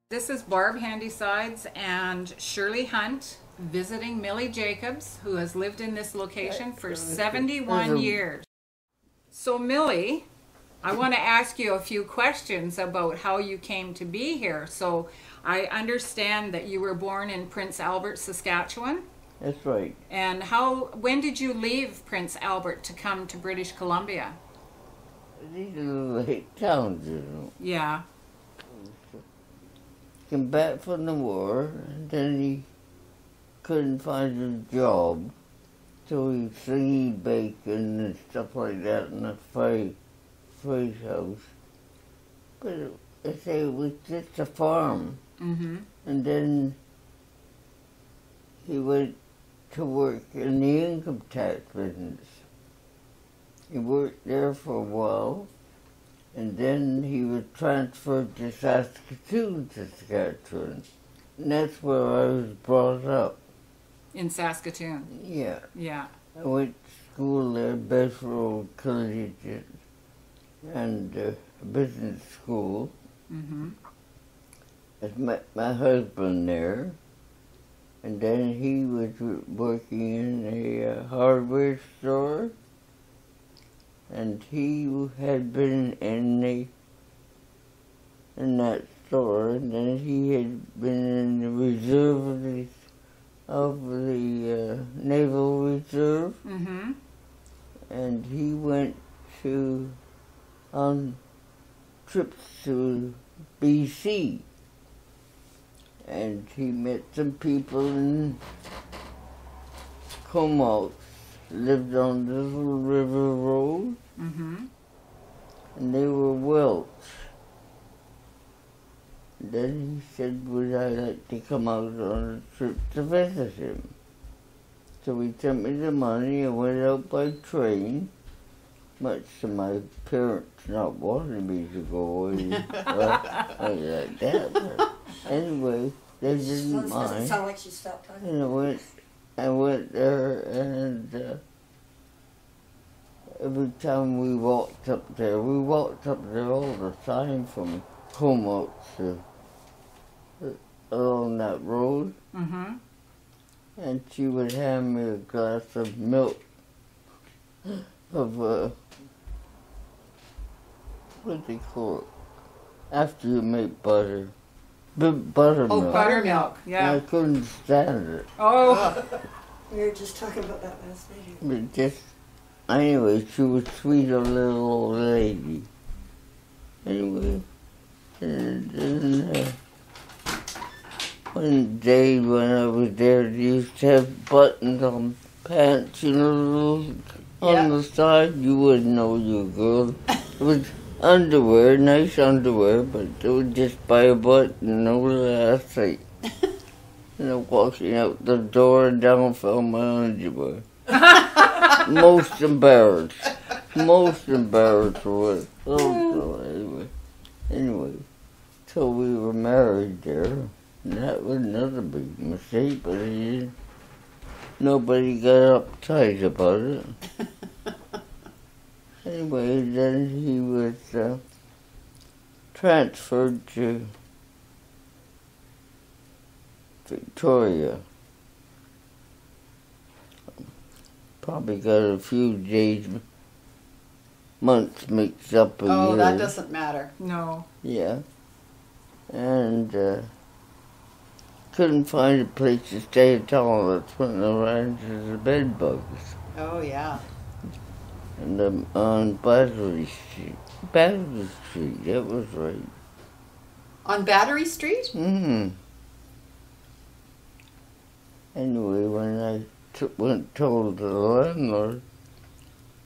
This is Barb Handysides and Shirley Hunt visiting Millie Jacobs, who has lived in this location for 71 years. So Millie, I want to ask you a few questions about how you came to be here. So I understand that you were born in Prince Albert, Saskatchewan. That's right. And when did you leave Prince Albert to come to British Columbia? These are like towns, you know. Yeah. Came back from the war, and then he couldn't find a job, so he singing bacon and stuff like that in a freight house. But I say it was just a farm. Mm-hmm. And then he went to work in the income tax business. He worked there for a while, and then he was transferred to Saskatoon, Saskatchewan. And that's where I was brought up. In Saskatoon? Yeah. Yeah. I went to school there, Bedford Collegiate, and business school. Mm-hmm. I met my husband there, and then he was working in a hardware store. And he had been in that store, and then he had been in the reserve of the Naval Reserve. Mm-hmm. And he went on trips to BC. And he met some people in Comox. Lived on the little river road, mm-hmm. and they were Welsh. Then he said, would I like to come out on a trip to visit him? So he sent me the money. I went out by train, much to my parents not wanting me to go like that. But anyway, they didn't mind. Doesn't sound like she stopped talking. And I went there, and every time we walked up there all the time from Comox along that road. Mm-hmm. And she would hand me a glass of milk, of, what do they call it? After you make butter. Buttermilk. Oh, buttermilk, yeah. I couldn't stand it. Oh. We were just talking about that last night. But just, anyway, she was sweet, a little old lady. Anyway, and one day when I was there, they used to have buttons on pants, you know, on the side. You wouldn't know, you girl. It was underwear, nice underwear, but it was just by a button, no elastic. And I'm walking out the door and down fell my underwear. Most embarrassed for it. Oh, anyway, so we were married there. And that was another big mistake, but nobody got uptight about it. Anyway, then he was transferred to Victoria. Probably got a few days, months mixed up a year. Oh, that doesn't matter. No. Yeah. And couldn't find a place to stay at all. That's when I ran into the bed bugs. Oh, yeah. And on Battery Street. Battery Street, that was right. On Battery Street? Mm-hmm. Anyway, when I told the landlord,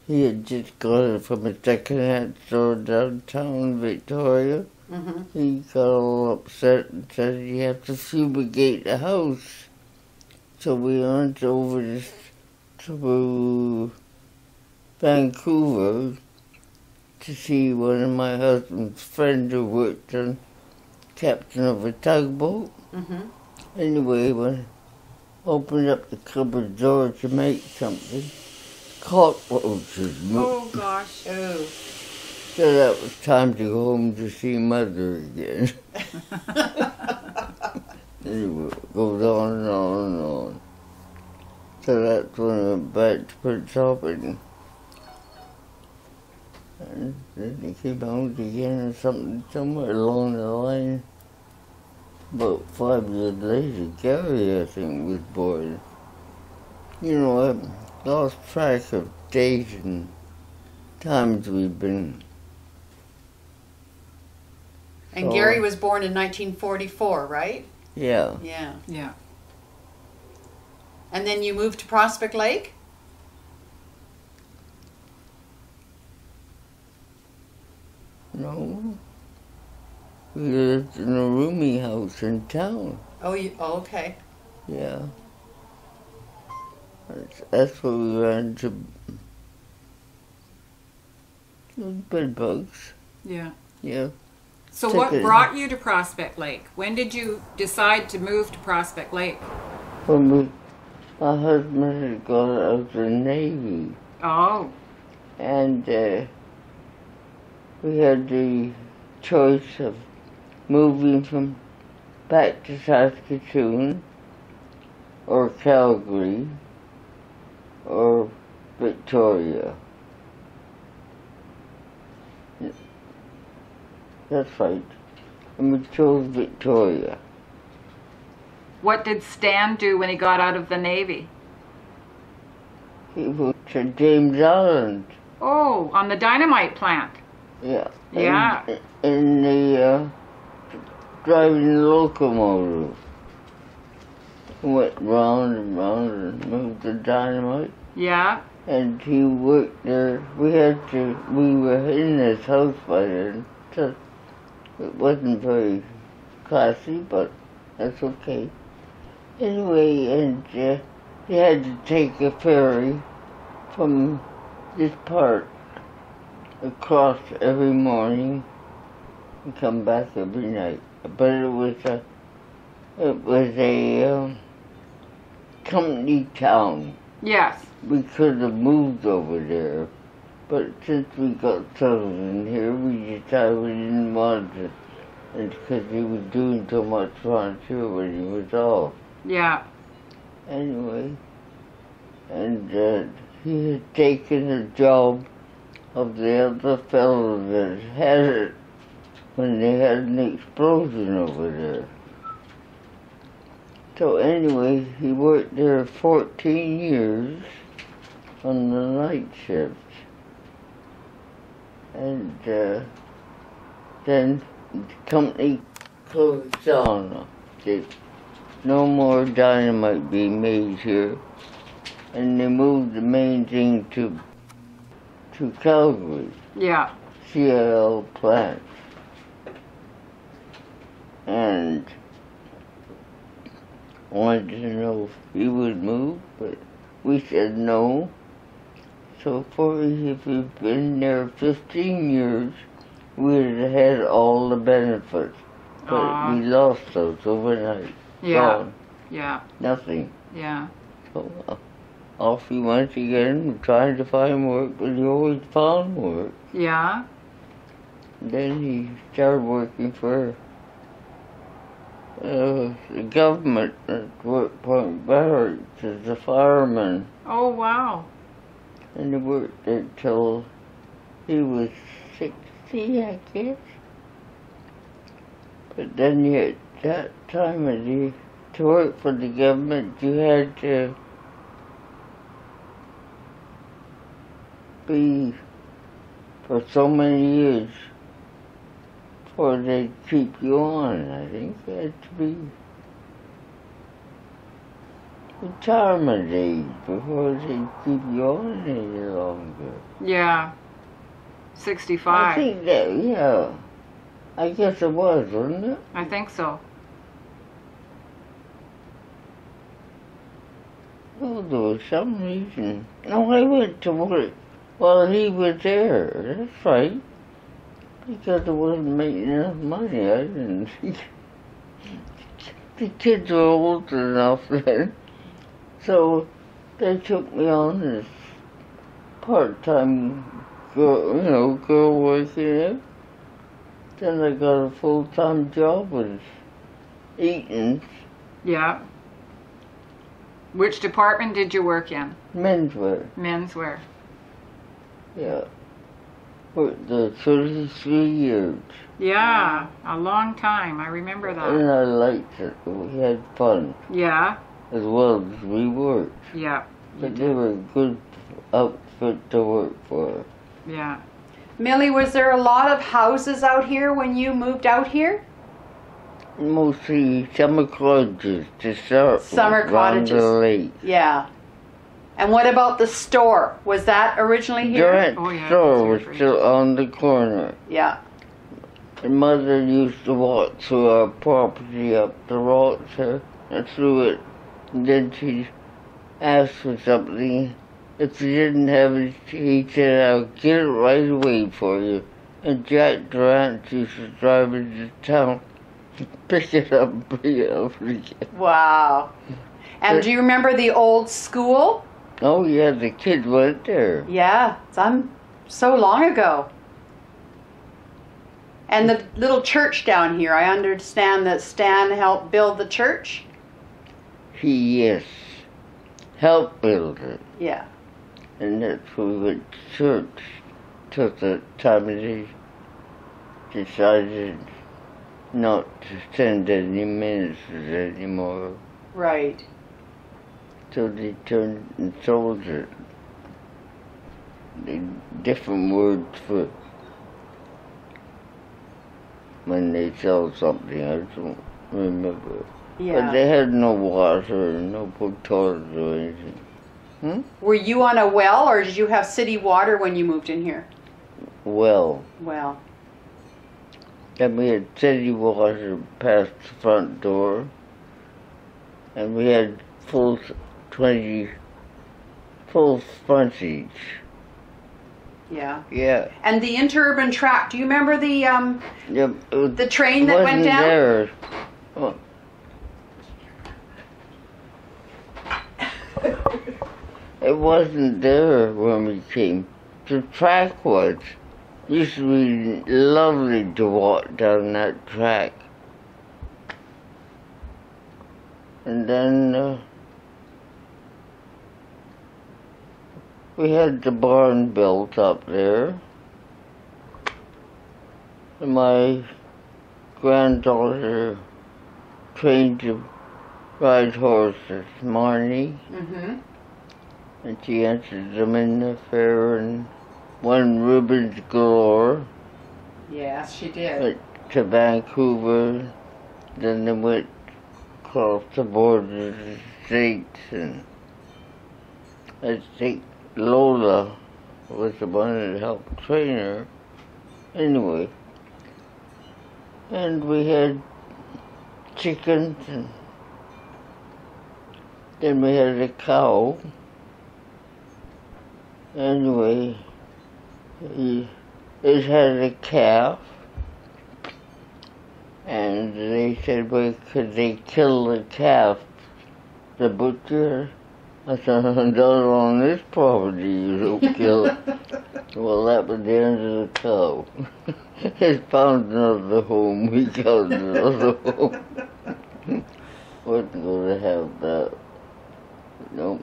he had just got it from a second-hand store downtown Victoria. Mm-hmm. He got all upset and said he had to fumigate the house. So we went over to Vancouver to see one of my husband's friends who worked on captain of a tugboat. Mm-hmm. Anyway, when I opened up the cupboard door to make something, cockroaches. Oh, gosh. Oh. So that was time to go home to see Mother again. Anyway, it goes on and on and on. So that's when I went back to Prince Albert. And then he came out again or something, somewhere along the line. About 5 years later, Gary, I think, was born. You know, I lost track of dates and times we've been. And So, Gary was born in 1944, right? Yeah. Yeah. Yeah. And then you moved to Prospect Lake? No. We lived in a rooming house in town. Oh, okay. Yeah. That's where we ran to bed bugs. Yeah. Yeah. So Took what it. brought you to Prospect Lake? When did you decide to move to Prospect Lake? When my husband had gone out of the Navy, Oh, and we had the choice of moving from back to Saskatoon, or Calgary, or Victoria. That's right. And we chose Victoria. what did Stan do when he got out of the Navy? He went to James Island. Oh, on the dynamite plant. Yeah. Yeah. In the driving the locomotive. Went round and round and moved the dynamite. Yeah. And he worked there. We were in this house by then. So it wasn't very classy, but that's okay. Anyway, and he had to take a ferry from this part across every morning and come back every night. But it was a company town. Yes. We could have moved over there, but since we got settled in here, we decided we didn't want to, and because he was doing so much volunteer when he was off. Yeah. Anyway, and he had taken the job of the other fellow that had it when they had an explosion over there. So anyway, he worked there 14 years on the night shift. And then the company closed down. There's no more dynamite being made here. And they moved the main thing to Calgary, Yeah. CIL plant. And wanted to know if he would move, but we said no. So if we'd been there 15 years, we'd have had all the benefits. But we lost those overnight. Yeah. Gone. Yeah. Nothing. Yeah. So off he went again, trying to find work, but he always found work. Yeah. Then he started working for the government at Work Point Barracks as a fireman. Oh, wow. And he worked there till he was 60, I guess. But then at that time, to work for the government, you had to be for so many years before they'd keep you on. I think you had to be retirement age before they'd keep you on any longer. Yeah. 65. I think that, yeah. I guess it was, wasn't it? I think so. Well, there was some reason. No, I went to work while he was there. That's right. Because I wasn't making enough money. I didn't think. The kids were old enough then. So they took me on as part-time girl working there. Then I got a full-time job with Eaton's Yeah. Which department did you work in? menswear. Menswear. Yeah. Worked there 33 years. Yeah, a long time. I remember that. And I liked it. We had fun Yeah, as well as we worked. yeah, But they were a good outfit to work for. yeah. Millie, was there a lot of houses out here when you moved out here? Mostly summer cottages to start Summer with, round cottages. the lake. Yeah. And what about the store? Was that originally here? Giant Oh, yeah, store was it's here for still on the corner. Yeah. And Mother used to walk through our property up the rocks and through it. And then she'd ask for something. If you didn't have it, he said, "I'll get it right away for you." And Jack Durant used to drive into town, pick it up, and bring it up again. Wow. And do you remember the old school? Oh yeah, the kids went there. Yeah, so long ago. And the little church down here, I understand that Stan helped build the church? He, yes, helped build it. Yeah. And that's where we went to church till the time they decided not to send any ministers anymore. Right. So they turned and sold it. The different words for when they sell something, I don't remember. Yeah. But they had no water, no potatoes or anything. Were you on a well or did you have city water when you moved in here? Well, Well. and we had city water past the front door, and we had full frontage. Yeah. Yeah. And the interurban track, do you remember the The train that went down? There. Oh. It wasn't there when we came. The track was. It used to be lovely to walk down that track. And then we had the barn built up there. And my granddaughter trained to ride horses, Marnie. Mm-hmm. And she entered them in the fair and won ribbons galore. Yes, she did. Went to Vancouver, then they went across the border to the States, and I think Lola was the one that helped train her. Anyway, and we had chickens, and then we had a cow. Anyway, it had a calf, and they said, well, could they kill the calf? The butcher? I said, not on this property you don't kill it. Well, that was the end of the cow. He found another home, we got another home. Wasn't going to have that. No,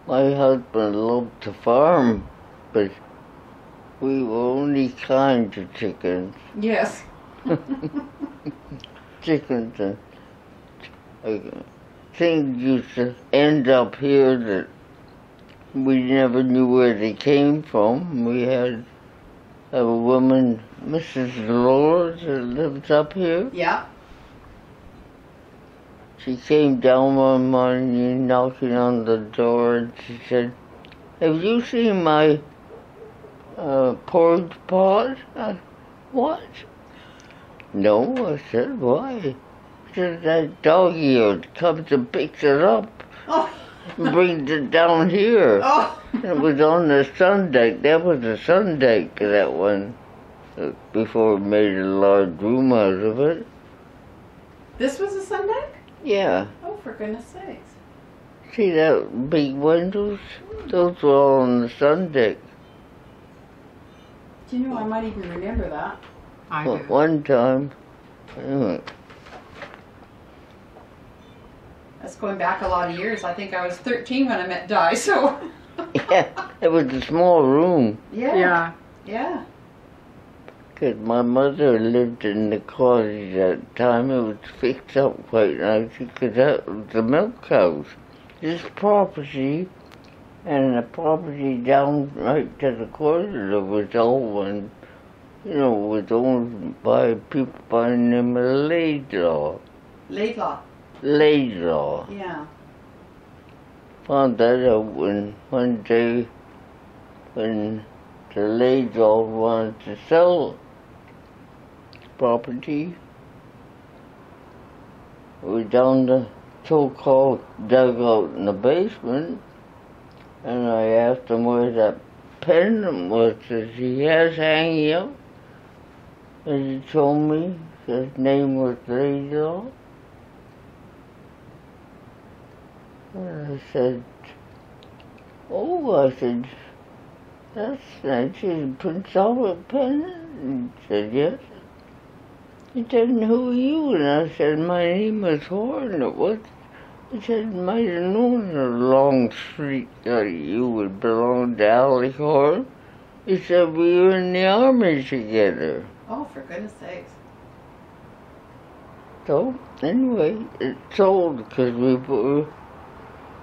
my husband loved to farm, but we were only kind to chickens. Yes. Chickens and things used to end up here that we never knew where they came from. We had a woman, Mrs. Lord, that lives up here. Yeah. She came down one morning knocking on the door and she said, "Have you seen my porridge pot?" What? No, I said, why? She said, that doggy comes and picks it up Oh. and brings it down here. Oh. It was on the sun deck. That was the sun deck, that one, before we made a large room out of it. This was a Sunday? Yeah. Oh, for goodness sakes. See that big windows? Those were all on the sun deck. Do you know, I might even remember that. I do. One time, anyway, That's going back a lot of years. I think I was 13 when I met Di, so. yeah, it was a small room. Yeah. Yeah. Yeah. Because my mother lived in the cottage at the time. It was fixed up quite nice because that was the milk house. This property and the property down right to the corridor was all one, was owned by people by the name of Laidlaw. Laidlaw. Laidlaw. Yeah. Found that out when one day when the Laidlaw wanted to sell property. We down the so-called dugout in the basement, and I asked him where that pendant was that he has hanging up, and he told me his name was Laidlaw. And I said, I said, that's nice. He said, Prince Albert pendant? And he said, yes. He said, who are you? And I said, my name is Horn. It was. He said, might have known a long street that you would belong to Alec Horn. He said, we were in the army together. Oh, for goodness sakes. So, anyway, it sold because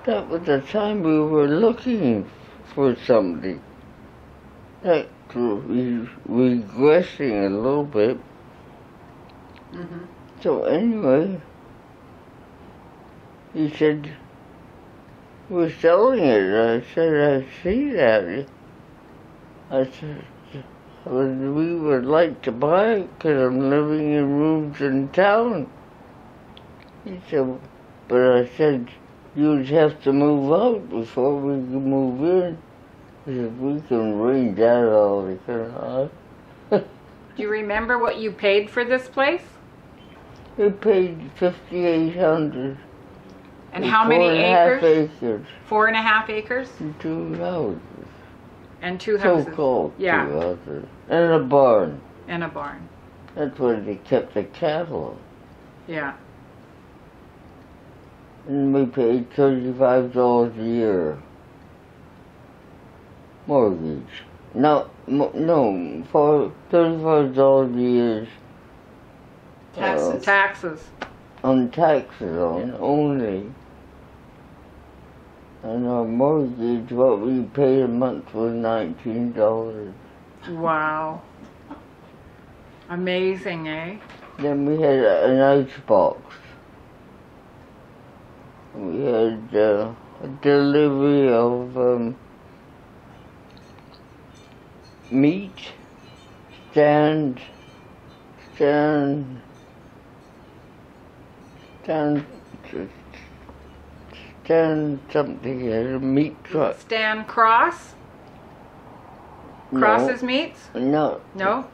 that was the time we were looking for something. Like, regressing a little bit. Mm-hmm. So anyway, he said, we're selling it. I said, I see that. I said, we would like to buy it because I'm living in rooms in town. He said, but I said, you'd have to move out before we can move in. He said, we can arrange that all we can. Do you remember what you paid for this place? We paid $5,800. And how many acres? 4.5 acres. 4.5 acres? And 2 houses. And 2 houses. So-called Yeah. 2 houses. And a barn. And a barn. That's where they kept the cattle. Yeah. And we paid $35 a year. Mortgage. No, for $35 a year. Taxes. Taxes. On taxes only. And our mortgage, what we paid a month was $19. Wow. Amazing, eh? Then we had an ice box. We had a delivery of meat, stand something, a meat truck. Stan Cross? Cross's Meats? No. No?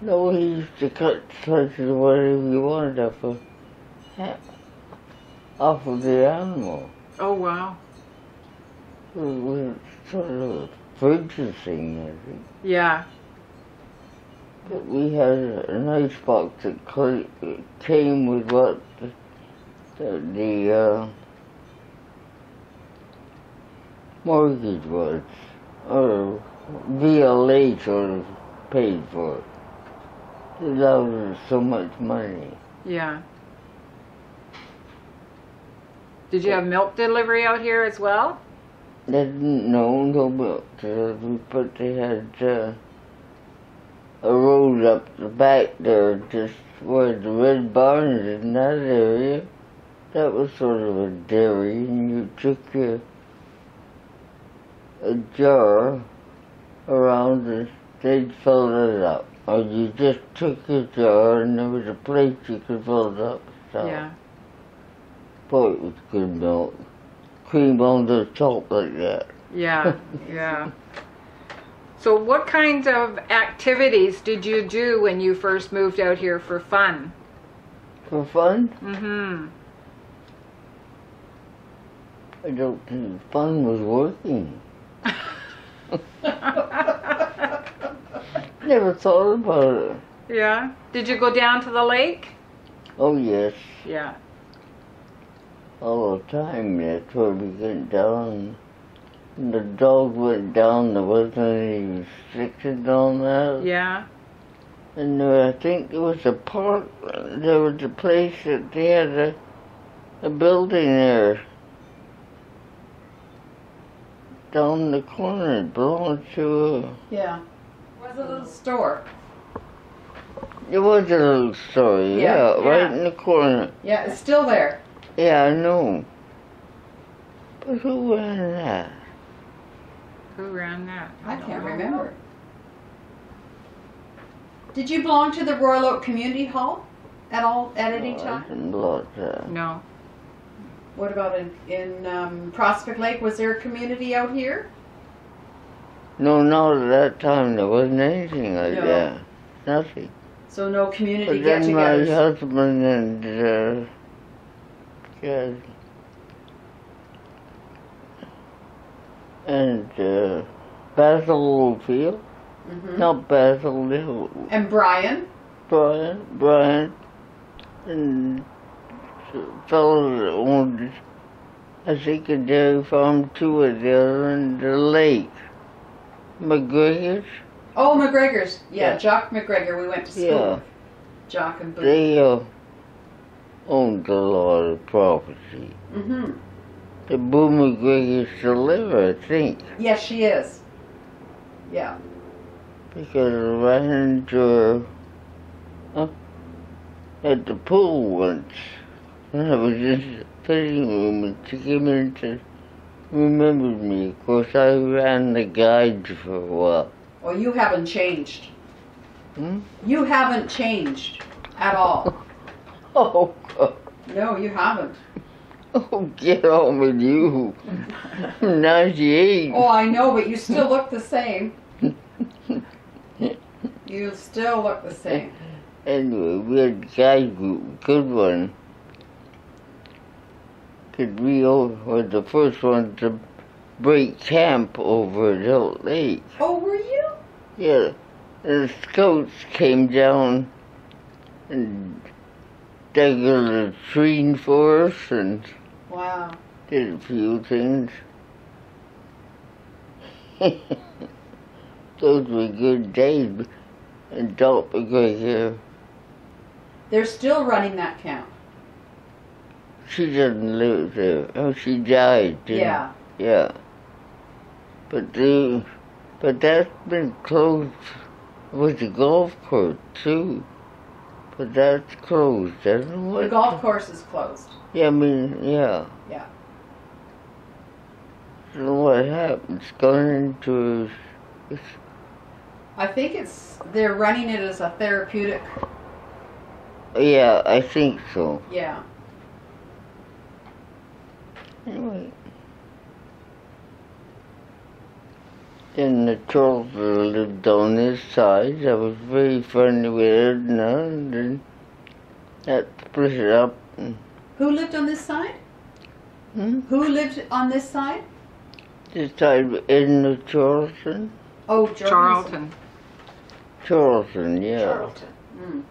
No, he used to cut slices of whatever you wanted off of the animal. Oh, wow. It was sort of a purchasing, I think. Yeah. But we had an ice box that came with what the mortgage was, or VLA sort of paid for it. That was so much money. Yeah. Did you have milk delivery out here as well? They didn't know no milk delivery, but they had a road up the back there, just where the red barn is in that area. That was sort of a dairy, and you took a jar around and they'd fill it up. Or you just took a jar and there was a place you could fill it up. So. Yeah. Boy, it was good milk. Cream on the top like that. Yeah, yeah. So what kinds of activities did you do when you first moved out here for fun? For fun? Mm-hmm. I don't think fun was working. Never thought about it. Yeah. Did you go down to the lake? Oh, yes. Yeah. All the time. That's where we went down. And the dog went down. There wasn't any restrictions on that. Yeah. And I think there was a park. There was a place that they had a building there. Down the corner. It belonged to Yeah. It was a little store. It was a little store, yeah, right in the corner. Yeah, it's still there. Yeah, I know. But who ran that? Who ran that? I don't can't know. remember. Did you belong to the Royal Oak Community Hall at any I time? didn't belong to that. No. What about in Prospect Lake? Was there a community out here? No, not at that time. There wasn't anything like No. that. Nothing. So no community But then my get-togethers. husband and Basil Oldfield, Mhm. not Basil, And Brian. Brian, and fellow that owned, I think, a dairy farm too at the other end of the lake. McGregor's, Oh, McGregor's. Yeah, Yeah. Jock McGregor. We went to school. yeah, with Jock and Boo. they owned a lot of property. Mm-hmm. The Boo McGregor's still live, I think, Yes, she is. Yeah. because I ran into her at the pool once. And I was in the fitting room and she came in and said, remembered me. Of course, I ran the guides for a while. Well, you haven't changed. Hmm? You haven't changed at all. Oh, God. No, you haven't. Oh, get on with you. I'm 98. Oh, I know, but you still look the same. You still look the same. Anyway, we had a guide group, good one. Because we were the first ones to break camp over at Hill Lake. Oh, were you? Yeah, the scouts came down and dug a latrine for us and Wow. did a few things. Those were good days. And Doc McGregor, They're still running that camp. she doesn't live there. Oh, she died. Yeah. Yeah. But that's been closed with the golf course too. But that's closed, doesn't it? The golf course is closed. Yeah, I mean, yeah. Yeah. So what happens? Going into I think they're running it as a therapeutic. yeah, I think so. Yeah. Anyway. And the Charles lived on this side. I was very friendly with Edna, and then that split it up. Who lived on this side? Hmm? Who lived on this side? This side with Edna Charlton. Oh, Jordan's- Charlton. Charlton, yeah. Charlton. Mm.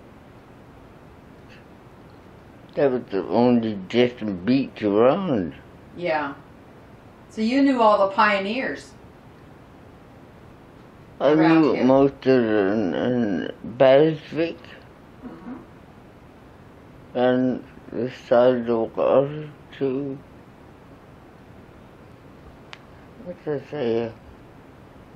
That was the only distant beach around. Yeah. So you knew all the pioneers. I Around knew here. most of the in Basvic and the side of the water too. What did I say?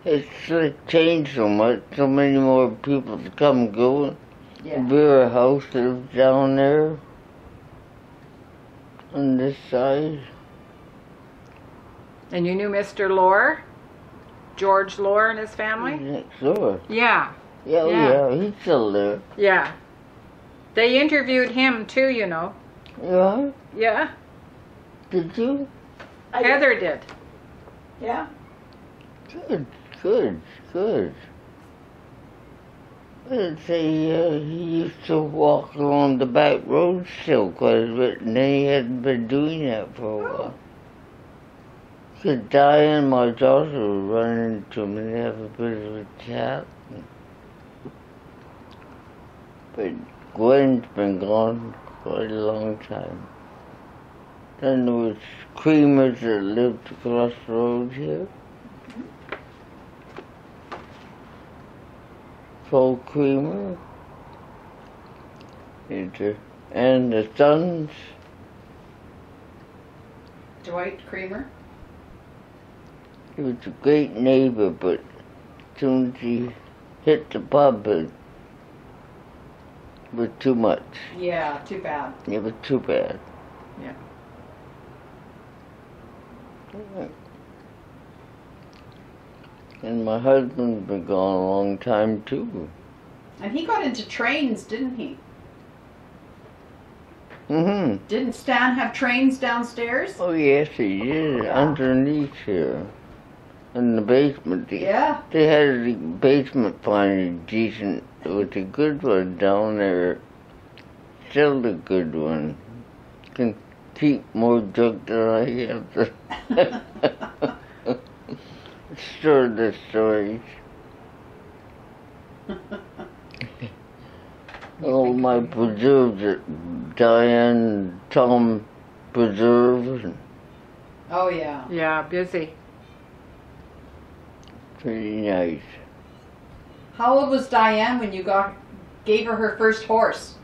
It's like changed so much, so many more people to come and go. Yeah. Vera House lives down there on this side. And you knew Mr. Lohr? George Lohr and his family? Next door. Yeah. Yeah, oh Yeah. yeah, he's still there. Yeah. They interviewed him too, you know. Yeah? Yeah. Did you? Heather did. Yeah. Good, good, good. I'd say he used to walk along the back road still quite a bit, and then he hadn't been doing that for a while. Because Diane, my daughter, would run into me and have a bit of a chat. But Gwen's been gone quite a long time. Then there was Creamers that lived across the road here. Paul Creamer. And the sons. Dwight Creamer. He was a great neighbor, but as soon as he hit the pub, it was too much. Yeah, too bad. It was too bad. Yeah. And my husband's been gone a long time too. And he got into trains, didn't he? Mm-hmm. Didn't Stan have trains downstairs? Oh yes, he did. Underneath here. In the basement. Yeah. They had the basement finally decent. It was a good one down there. Still a good one. Can keep more junk than I have to. Store the stories. All my preserves at Diane, Tom preserves. Oh, yeah. Yeah, busy. Pretty nice. How old was Diane when you gave her first horse?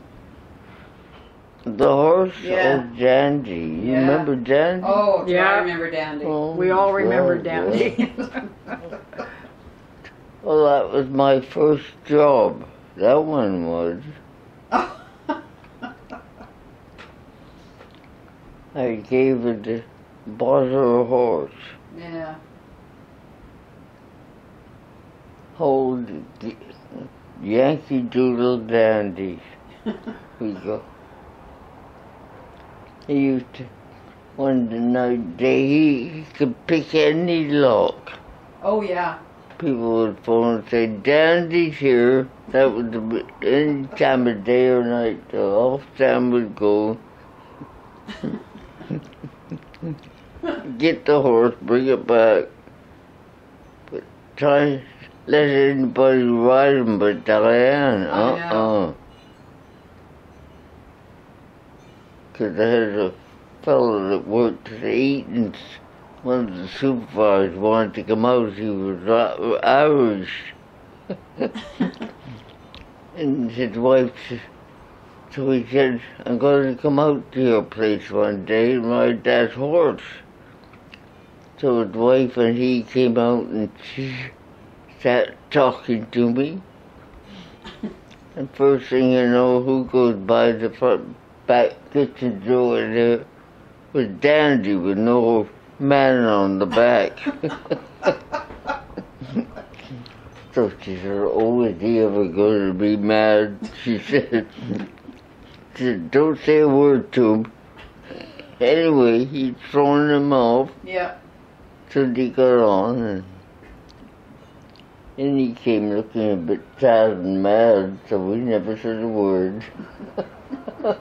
The horse? Yeah. Oh, Dandy. You Yeah. remember Dandy? Oh, Yeah. I remember Dandy. Oh, We all remember God, Dandy. yeah. Well, that was my first job. That one was. I gave her the bought her a horse. Yeah. Hold the Yankee Doodle Dandy. We go. He used to, one night day, he could pick any lock. Oh, yeah. People would phone and say, Dandy's here. That was any time of day or night. The off Sam would go. Get the horse, bring it back. But try let anybody ride him but Diane. Because I had a fellow that worked at Eaton's. One of the supervisors wanted to come out. He was Irish. And his wife said, so he said, I'm going to come out to your place one day and ride that horse. So his wife and he came out and she sat talking to me. And first thing you know, who goes by the front back kitchen door there was Dandy with no man on the back. So she said, oh, is he ever going to be mad? She said, don't say a word to him. Anyway, he'd thrown him off. Yeah. So he got on, and then he came looking a bit sad and mad, so we never said a word. But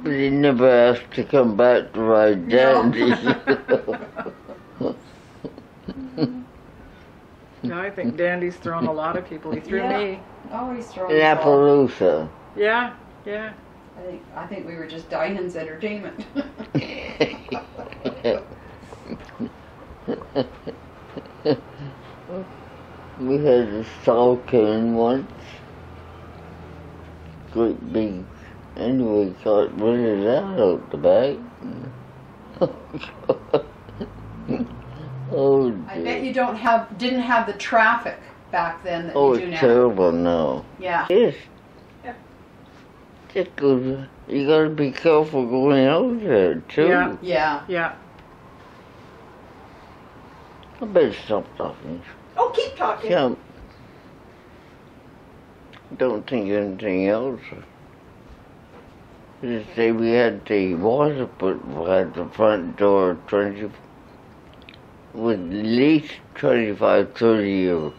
he never asked to come back to ride Dandy. No, I think Dandy's thrown a lot of people. He threw me. Oh, he's throwing In us all. Appaloosa. Yeah, yeah. I think we were just Diane's entertainment. We had a Salkin once. Great big. Anyway, got rid of that out the back. Oh, dear. I bet you didn't have the traffic back then that Oh, you do it's now. terrible now. Yeah. Yes. Yeah. Just goes, you gotta be careful going out there, too. Yeah. Yeah. Yeah. I better stop talking. Oh, keep talking. Yeah. Don't think anything else. Just say we had the water put at the front door 20, with at least 25, 30 years.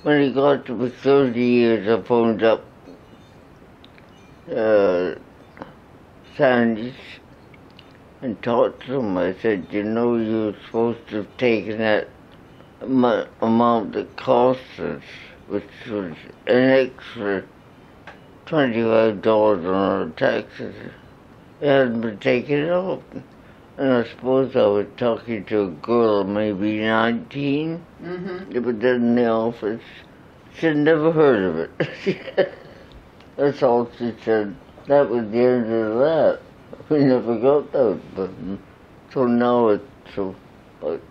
When it got to be 30 years, I phoned up Sandy's, and talked to them. I said, you know, you're supposed to have taken that amount that cost us, which was an extra $25 on our taxes. It hadn't been taken off. And I suppose I was talking to a girl, maybe 19, that was in the office. She'd never heard of it. That's all she said. That was the end of that. We never got that button. So now it's about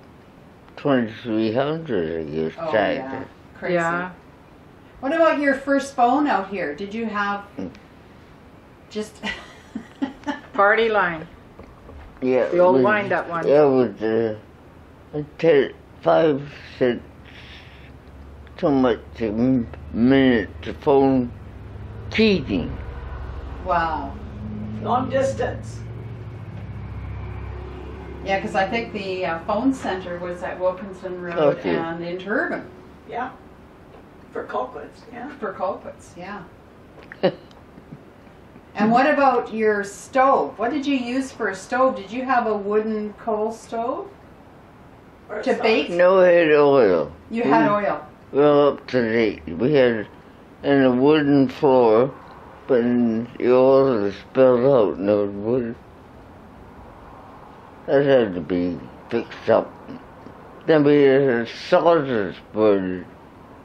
2,300, I guess, Oh, taxes. yeah. Crazy. Yeah. What about your first phone out here? Did you have just... Party line. Yeah, The old wind-up one. Yeah, it was 5 cents, so much a minute to phone cheating. Wow. Long distance. Yeah, because I think the phone center was at Wilkinson Road Okay. and in Turbin Yeah. For Colquitt's, yeah. for Colquitt's, yeah. And what about your stove? What did you use for a stove? Did you have a wooden coal stove Or to some- bake? No, we had oil. You had oil. Well, up to date. We had a wooden floor, but the oil was spilled out and it was wood. That had to be fixed up. Then we had a sawdust burner.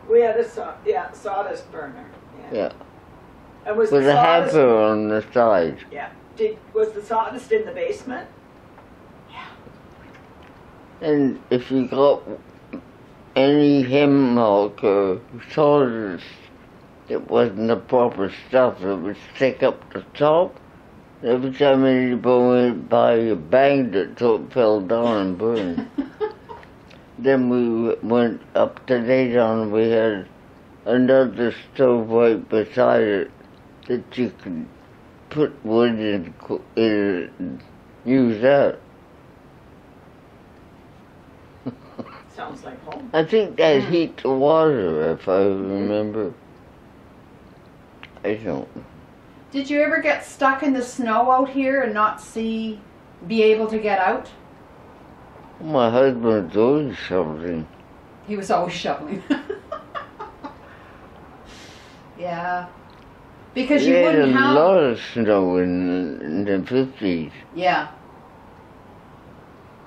We had a sawdust burner. Yeah. And was With the a sawdust, hamper on the side. yeah. Was the sawdust in the basement? And if you got any hemlock or sawdust that wasn't the proper stuff, it would stick up the top. Every time anybody went by, you banged it till it fell down and burned. Then we went up to Dayton. We had another stove right beside it that you could put wood in and use that. Sounds like home. I think that heat the water, if I remember. I don't. Did you ever get stuck in the snow out here and not be able to get out? My husband's always something. He was always shoveling. Yeah. Because you We had wouldn't a have... lot of snow in the 50s. Yeah.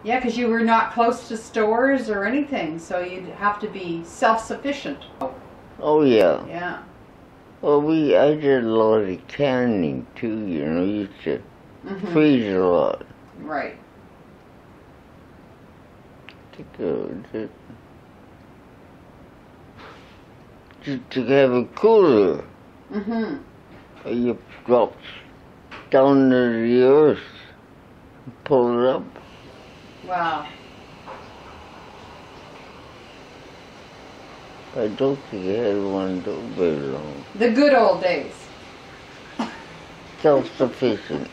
Yeah, because you were not close to stores or anything, so you'd have to be self-sufficient. Oh yeah. Yeah. Well, I did a lot of canning too. You know, used to freeze a lot. Right. To have a cooler. Mm-hmm. You drop down to the earth, pull it up. Wow. I don't think I had one that very long. The good old days. Self-sufficient.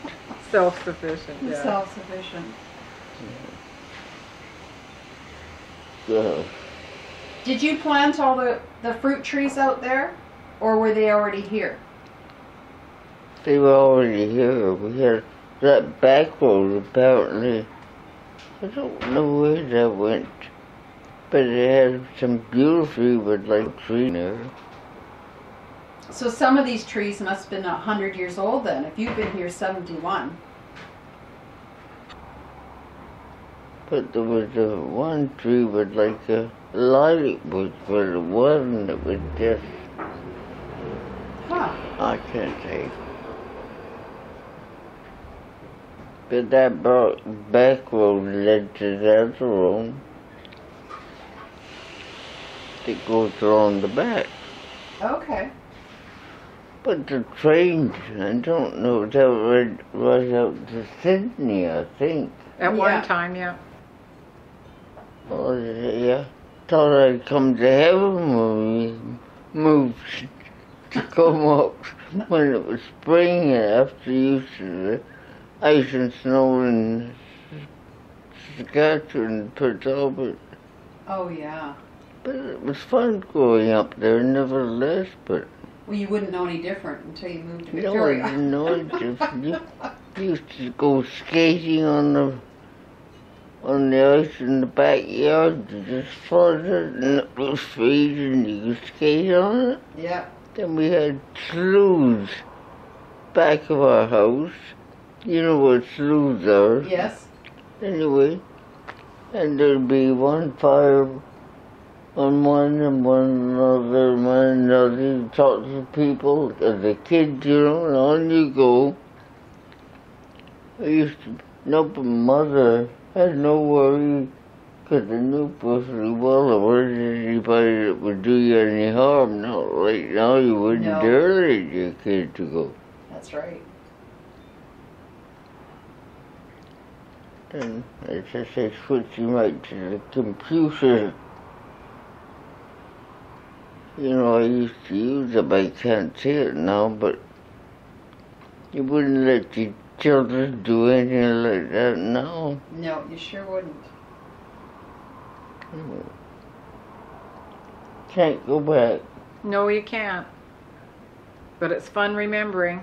Self-sufficient, yeah. Self-sufficient. Yeah. Did you plant all the fruit trees out there, or were they already here? They were already here. We had that back road apparently. I don't know where that went. But it had some beautifully with like tree there. So some of these trees must have been 100 years old then, if you've been here 71. But there was one tree with like a light bush, but it wasn't. It was just, Huh. I can't say. But that back road led to the other road that goes along the back. Okay. But the train, I don't know, that was out to Sydney, I think. At Yeah. one time, yeah. Oh, yeah. Thought I'd come to heaven when we moved to come up when it was spring and after used to the ice and snow in Saskatchewan and Prince Albert. Oh, yeah. But it was fun growing up there, nevertheless, but Well, you wouldn't know any different until you moved to no, I Victoria. didn't know it. used to go skating on the ice in the backyard. You just flooded it and it was freezing. You could skate on it. Yeah. Then we had sloughs back of our house. You know what sloughs are? Yes. Anyway, and there'd be one fire on one and one another. You talk to people as a kid, you know, and on you go. I used to, no, but mother had no worry because I knew perfectly well there wasn't anybody that would do you any harm. No, right now you wouldn't No. dare let your kid to go. That's right. And as I say, switching right to the computer. You know, I used to use it, but I can't see it now, but you wouldn't let your children do anything like that now. No, you sure wouldn't. Can't go back. No, you can't. But it's fun remembering.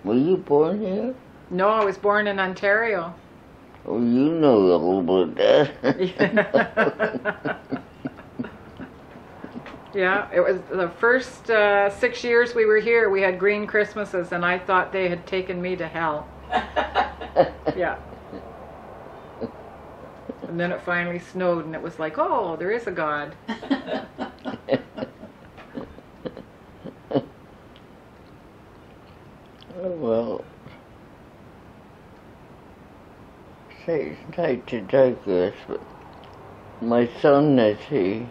Were you born here? No, I was born in Ontario. Oh, you know all about that. Yeah, it was the first 6 years we were here. We had green Christmases, and I thought they had taken me to hell. Yeah. And then it finally snowed, and it was like, oh, there is a God. Oh, well, say it's not to digress, but my son, he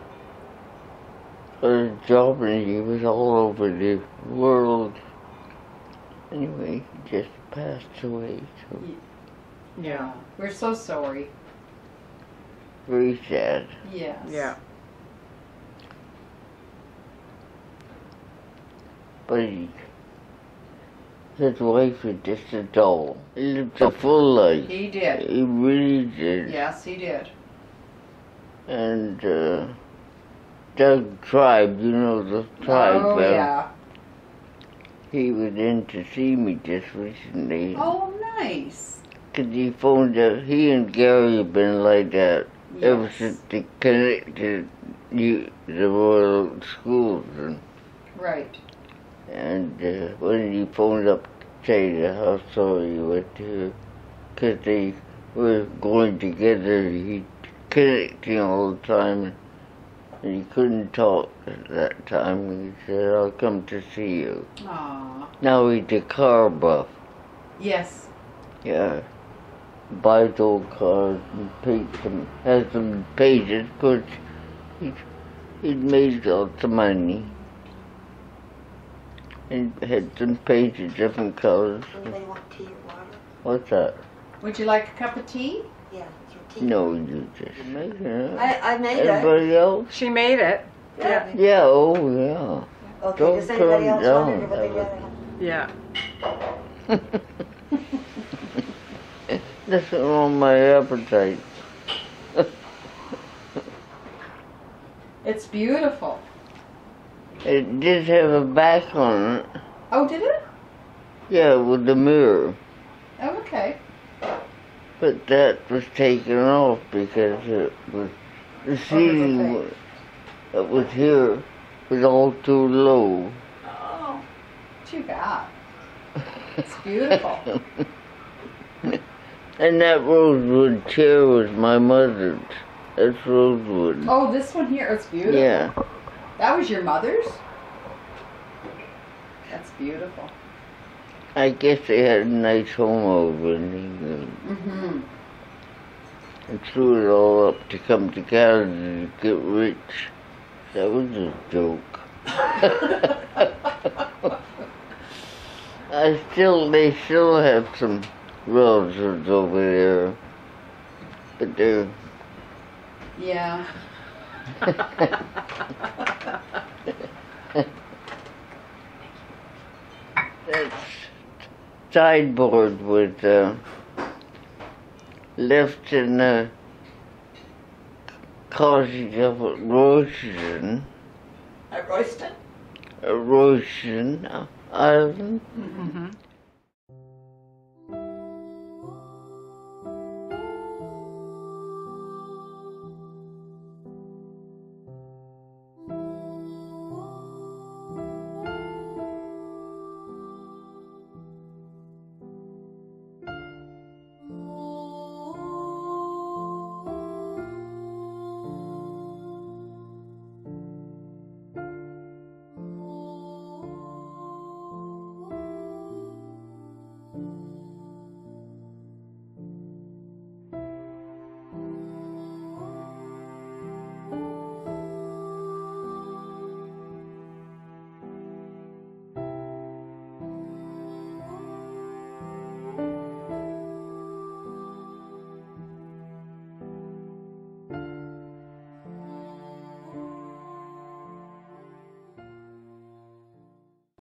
got a job and he was all over the world. Anyway, he just passed away, so Yeah. We're so sorry. very sad. Yes. Yeah. But his wife was just a doll. He lived a full life. He did. He really did. Yes, he did. And Doug Tribe, you know the Tribe. Oh, yeah. He was in to see me just recently. Oh, nice. Because he phoned up, he and Gary have been like that ever Yes. since they connected the Royal Schools. Right. And when he phoned up to say how sorry he was to her, because they were going together, he connecting all the time, and he couldn't talk at that time. He said, I'll come to see you. Aw. Now he's a car buff. Yes. Yeah. Buys old cars and paints them, has some pages, because he'd made lots of money. And had some pages, different colors. Anybody want tea or water? What's that? Would you like a cup of tea? Yeah, some tea. No, you just making it. I made it. Everybody else? She made it. Yeah. Yeah, oh yeah. Okay, Don't does anybody come else want down. it or would they rather have? Yeah. That's on my appetite. It's beautiful. It did have a back on it. Oh, did it? Yeah, with the mirror. Oh, okay. But that was taken off because it was the ceiling that was here was all too low. Oh, too bad. It's beautiful. And that rosewood chair was my mother's. That's rosewood. Oh, this one here, it's beautiful. Yeah. That was your mother's? That's beautiful. I guess they had a nice home over in England. Mm-hmm. And threw it all up to come to Canada to get rich. That was a joke. They still have some relatives over there, but they're Yeah. that sideboard was left in the cottage of Royston. At Royston? Royston Island. Mm-hmm.